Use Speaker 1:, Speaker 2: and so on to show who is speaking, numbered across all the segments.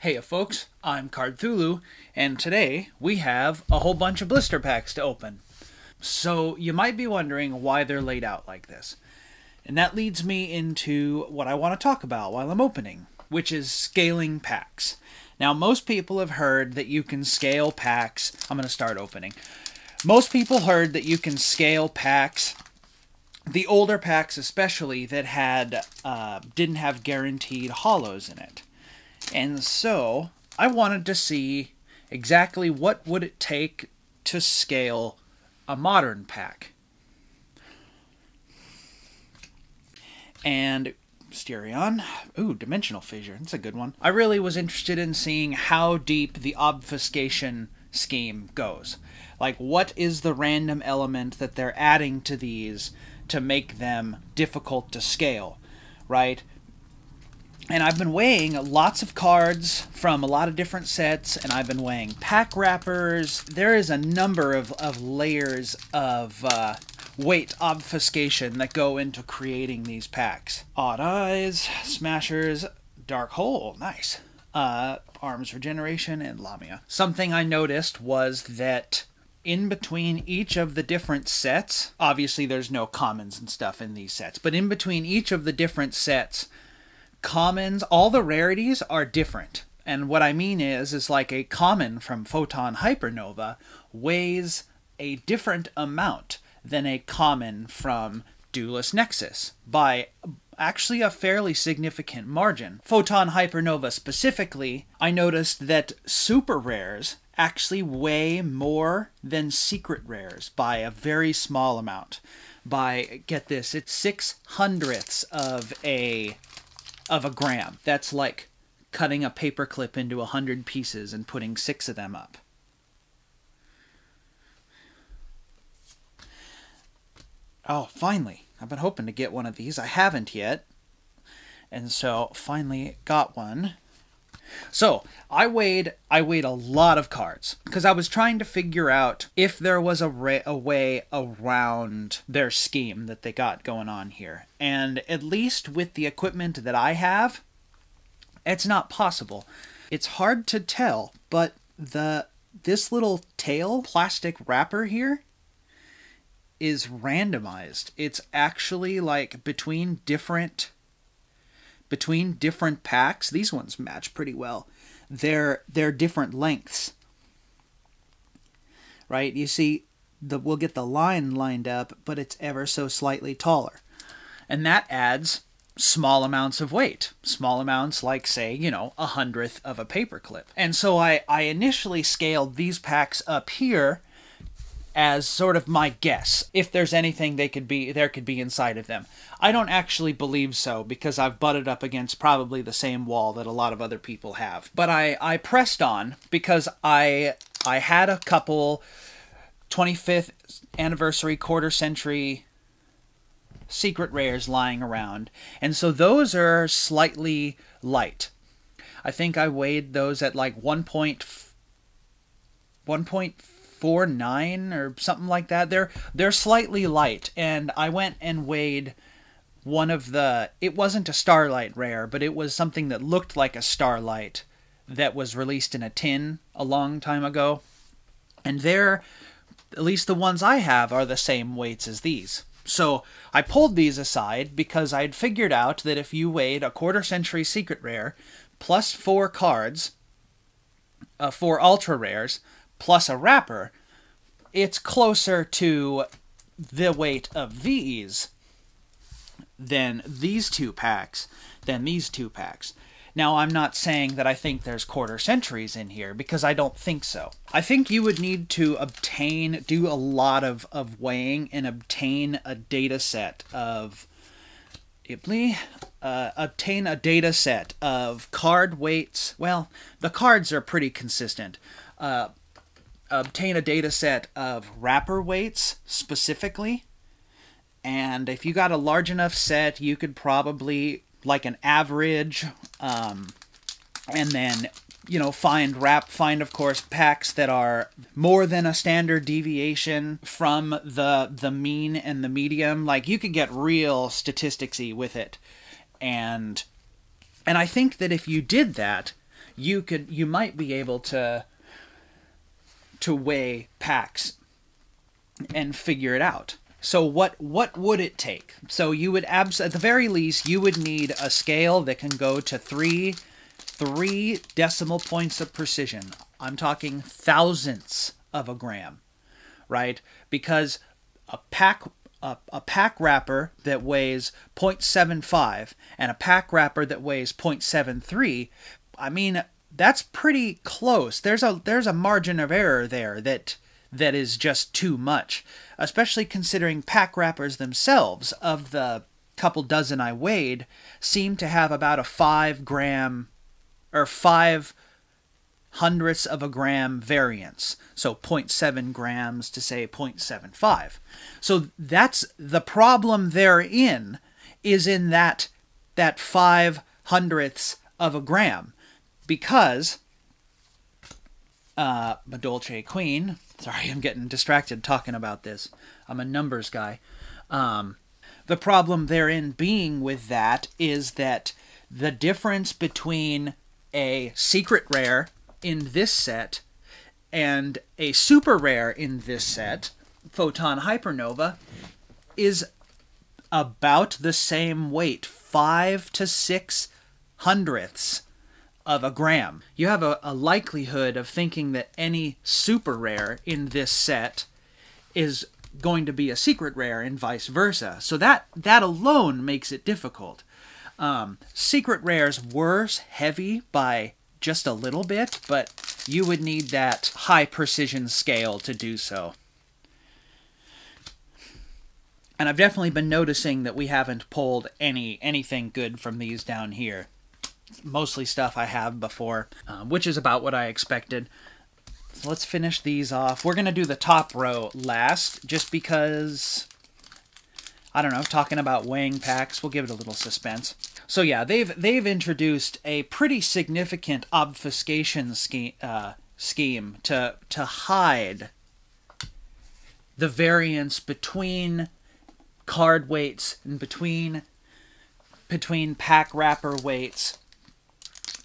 Speaker 1: Hey folks, I'm Cardthulu, and today we have a whole bunch of blister packs to open. So you might be wondering why they're laid out like this. And that leads me into what I want to talk about while I'm opening, which is scaling packs. Now most people have heard that you can scale packs. I'm going to start opening. Most people heard that you can scale packs, the older packs especially, that didn't have guaranteed holos in it. And so I wanted to see exactly what would it take to scale a modern pack. And Stereon, ooh, dimensional fissure, that's a good one. I really was interested in seeing how deep the obfuscation scheme goes. Like, what is the random element that they're adding to these to make them difficult to scale, right? And I've been weighing lots of cards from a lot of different sets, and I've been weighing pack wrappers. There is a number of layers of weight obfuscation that go into creating these packs. Odd Eyes, Smashers, Dark Hole, nice. Arms Regeneration, and Lamia. Something I noticed was that in between each of the different sets, obviously there's no commons and stuff in these sets, but in between each of the different sets, commons, all the rarities are different. And what I mean is like a common from Photon Hypernova weighs a different amount than a common from Duelist Nexus by actually a fairly significant margin. Photon Hypernova specifically, I noticed that super rares actually weigh more than secret rares by a very small amount. By, get this, it's 6/100ths of a gram. That's like cutting a paperclip into 100 pieces and putting 6 of them up. Oh, finally. I've been hoping to get one of these. I haven't yet. And so finally got one. So I weighed a lot of cards because I was trying to figure out if there was a way around their scheme that they got going on here. And at least with the equipment that I have, it's not possible. It's hard to tell, but this little tail plastic wrapper here is randomized. It's actually like between different packs. These ones match pretty well. They're different lengths, right? You see, we'll get the line lined up, but it's ever so slightly taller, and that adds small amounts of weight. Small amounts, like, say, 1/100th of a paperclip. And so I initially scaled these packs up here as sort of my guess, if there's anything there could be inside of them. I don't actually believe so, because I've butted up against probably the same wall that a lot of other people have. But I pressed on because I had a couple 25th anniversary quarter century secret rares lying around, and so those are slightly light. I think I weighed those at like 1.49 or something like that. They're slightly light, and I went and weighed one of the, it wasn't a Starlight rare, but it was something that looked like a Starlight that was released in a tin a long time ago. And they're, at least the ones I have, are the same weights as these. So I pulled these aside because I'd figured out that if you weighed a quarter century secret rare plus 4 cards, 4 ultra rares, plus a wrapper, it's closer to the weight of these than these two packs. Now, I'm not saying that I think there's quarter centuries in here, because I don't think so. I think you would need to do a lot of weighing and obtain a data set of card weights. Well, the cards are pretty consistent. Obtain a data set of wrapper weights specifically, and if you got a large enough set, you could probably, like, an average, and then find of course packs that are more than a standard deviation from the mean and the medium. Like, you could get real statisticsy with it, and I think that if you did that, you might be able to weigh packs and figure it out. So what would it take? So you would at the very least you would need a scale that can go to three decimal points of precision. I'm talking thousandths of a gram, right? Because a pack wrapper that weighs 0.75 and a pack wrapper that weighs 0.73, I mean, that's pretty close. There's a margin of error there that is just too much, especially considering pack wrappers themselves, of the couple dozen I weighed, seem to have about a 5 gram or 5 hundredths of a gram variance. So 0.7 grams to say 0.75. So that's the problem therein, is in that 5 hundredths of a gram, because Ma Dolce Queen, sorry, I'm getting distracted talking about this. I'm a numbers guy. The problem therein being with that is that the difference between a secret rare in this set and a super rare in this set, Photon Hypernova, is about the same weight, 5 to 6 hundredths of a gram. You have a likelihood of thinking that any super rare in this set is going to be a secret rare and vice versa. So that alone makes it difficult. Secret rares were heavy by just a little bit, but you would need that high precision scale to do so. And I've definitely been noticing that we haven't pulled anything good from these down here. Mostly stuff I have before, which is about what I expected. So let's finish these off. We're going to do the top row last, just because, I don't know, talking about weighing packs, we'll give it a little suspense. So yeah, they've introduced a pretty significant obfuscation scheme to hide the variance between card weights and between pack wrapper weights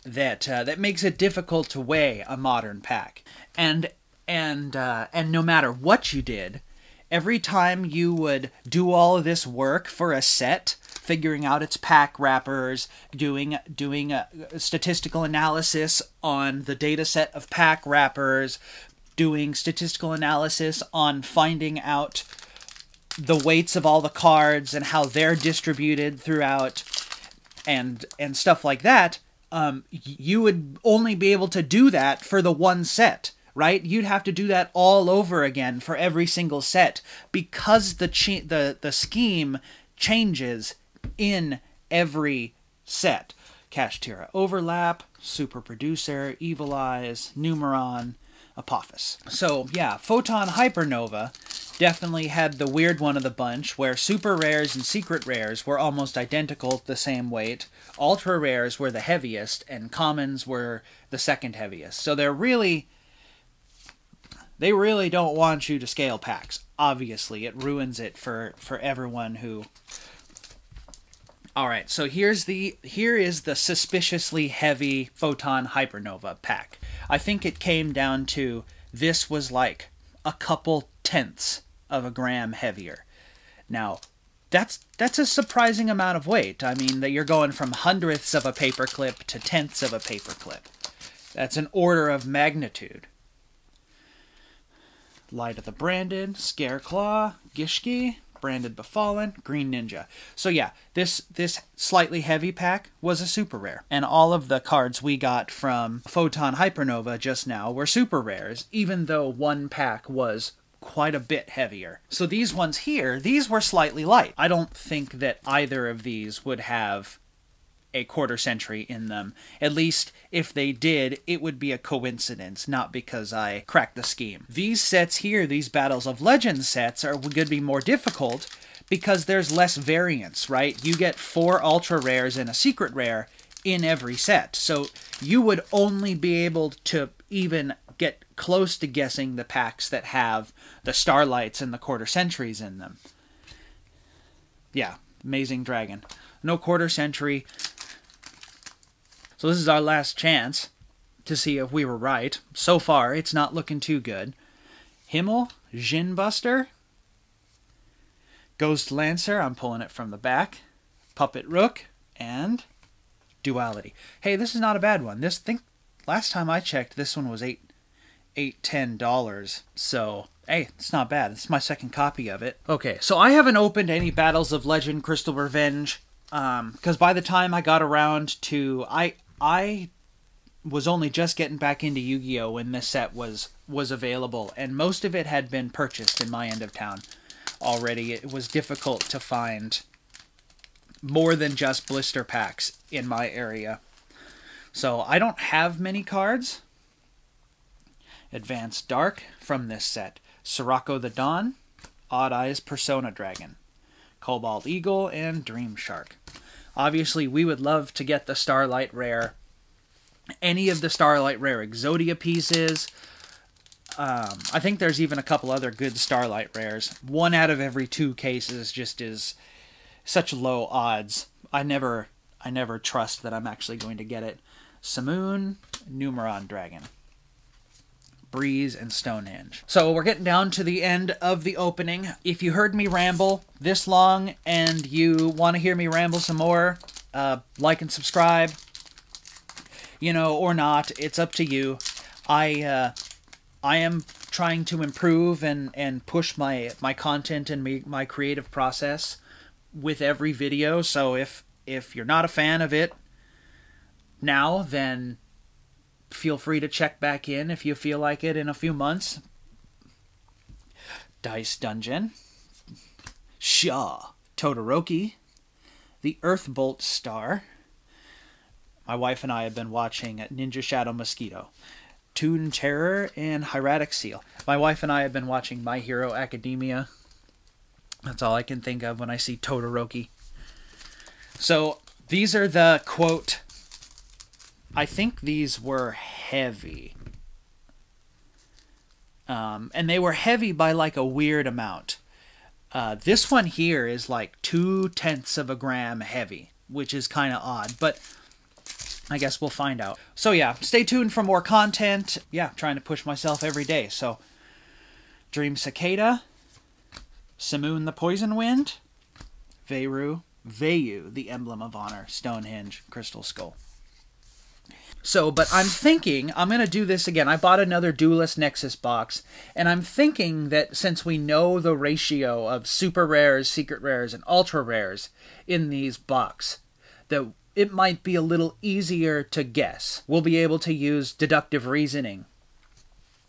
Speaker 1: that makes it difficult to weigh a modern pack. And no matter what you did, every time you would do all of this work for a set, figuring out its pack wrappers, doing a statistical analysis on the data set of pack wrappers, doing statistical analysis on finding out the weights of all the cards and how they're distributed throughout, and stuff like that, you would only be able to do that for the one set, right? You'd have to do that all over again for every single set, because the scheme changes in every set. Kashtira Overlap, Super Producer, Evil Eyes, Numeron, Apophis. So yeah, Photon Hypernova definitely had the weird one of the bunch, where super rares and secret rares were almost identical at the same weight. Ultra rares were the heaviest, and commons were the second heaviest. So they really don't want you to scale packs. Obviously, it ruins it for everyone who... Alright, so here is the suspiciously heavy Photon Hypernova pack. I think it came down to, this was like a couple tenths of a gram heavier. Now, that's a surprising amount of weight. I mean, that you're going from hundredths of a paperclip to tenths of a paperclip. That's an order of magnitude. Light of the Branded, Scareclaw, Gishki, Branded Befallen, Green Ninja. So yeah, this slightly heavy pack was a super rare. And all of the cards we got from Photon Hypernova just now were super rares, even though one pack was quite a bit heavier. So these ones here, these were slightly light. I don't think that either of these would have a quarter century in them. At least, if they did, it would be a coincidence, not because I cracked the scheme. These sets here, these Battles of Legends sets, are going to be more difficult because there's less variance, right? You get 4 ultra rares and a secret rare in every set. So you would only be able to even get close to guessing the packs that have the Starlights and the quarter centuries in them. Yeah, Amazing Dragon. No quarter century. So this is our last chance. to see if we were right. So far, it's not looking too good. Himmel, Jin Buster, Ghost Lancer, I'm pulling it from the back, Puppet Rook, and Duality. Hey, this is not a bad one. Last time I checked, this one was $10. So, hey, it's not bad. It's my second copy of it. Okay, so I haven't opened any Battles of Legend Crystal Revenge, because by the time I got around to... I was only just getting back into Yu-Gi-Oh! When this set was available, and most of it had been purchased in my end of town already. It was difficult to find more than just blister packs in my area. So I don't have many cards. Advanced Dark from this set. Sirocco the Dawn, Odd Eyes Persona Dragon, Cobalt Eagle, and Dream Shark. Obviously, we would love to get the Starlight Rare. Any of the Starlight Rare Exodia pieces. I think there's even a couple other good Starlight Rares. 1 out of every 2 cases just is such low odds. I never trust that I'm actually going to get it. Simoon, Numeron Dragon, Breeze, and Stonehenge. So we're getting down to the end of the opening. If you heard me ramble this long and you want to hear me ramble some more, like and subscribe, you know, or not. It's up to you. I am trying to improve and push my content and my creative process with every video. So if you're not a fan of it now, then feel free to check back in if you feel like it in a few months. Dice Dungeon, Shaw, Todoroki, the Earthbolt Star. My wife and I have been watching Ninja Shadow Mosquito, Toon Terror, and Hieratic Seal. My wife and I have been watching My Hero Academia. That's all I can think of when I see Todoroki. So these are the, quote, I think these were heavy. And they were heavy by like a weird amount. This one here is like 0.2 of a gram heavy, which is kind of odd, but I guess we'll find out. So yeah, stay tuned for more content. Yeah, trying to push myself every day. So, Dream Cicada, Simoon the Poison Wind, Vayu, the Emblem of Honor, Stonehenge, Crystal Skull. So, but I'm thinking, I'm going to do this again. I bought another Duelist Nexus box, and I'm thinking that since we know the ratio of super rares, secret rares, and ultra rares in these box, that it might be a little easier to guess. We'll be able to use deductive reasoning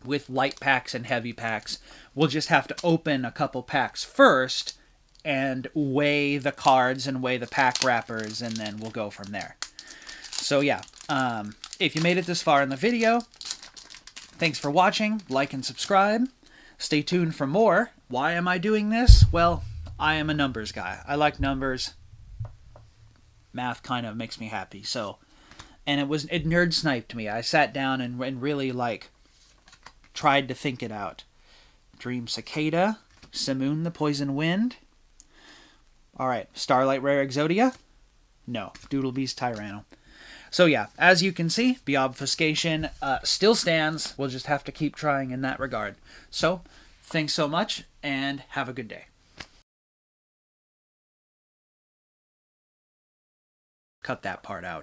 Speaker 1: with light packs and heavy packs. We'll just have to open a couple packs first and weigh the cards and weigh the pack wrappers, and then we'll go from there. So yeah, if you made it this far in the video, thanks for watching. Like and subscribe. Stay tuned for more. Why am I doing this? Well, I am a numbers guy. I like numbers. Math kind of makes me happy. So, and it nerd sniped me. I sat down and really like tried to think it out. Dream Cicada, Simoon the Poison Wind. All right, Starlight Rare Exodia. No, Doodle Beast Tyranno. So yeah, as you can see, the obfuscation still stands. We'll just have to keep trying in that regard. So, thanks so much, and have a good day. Cut that part out.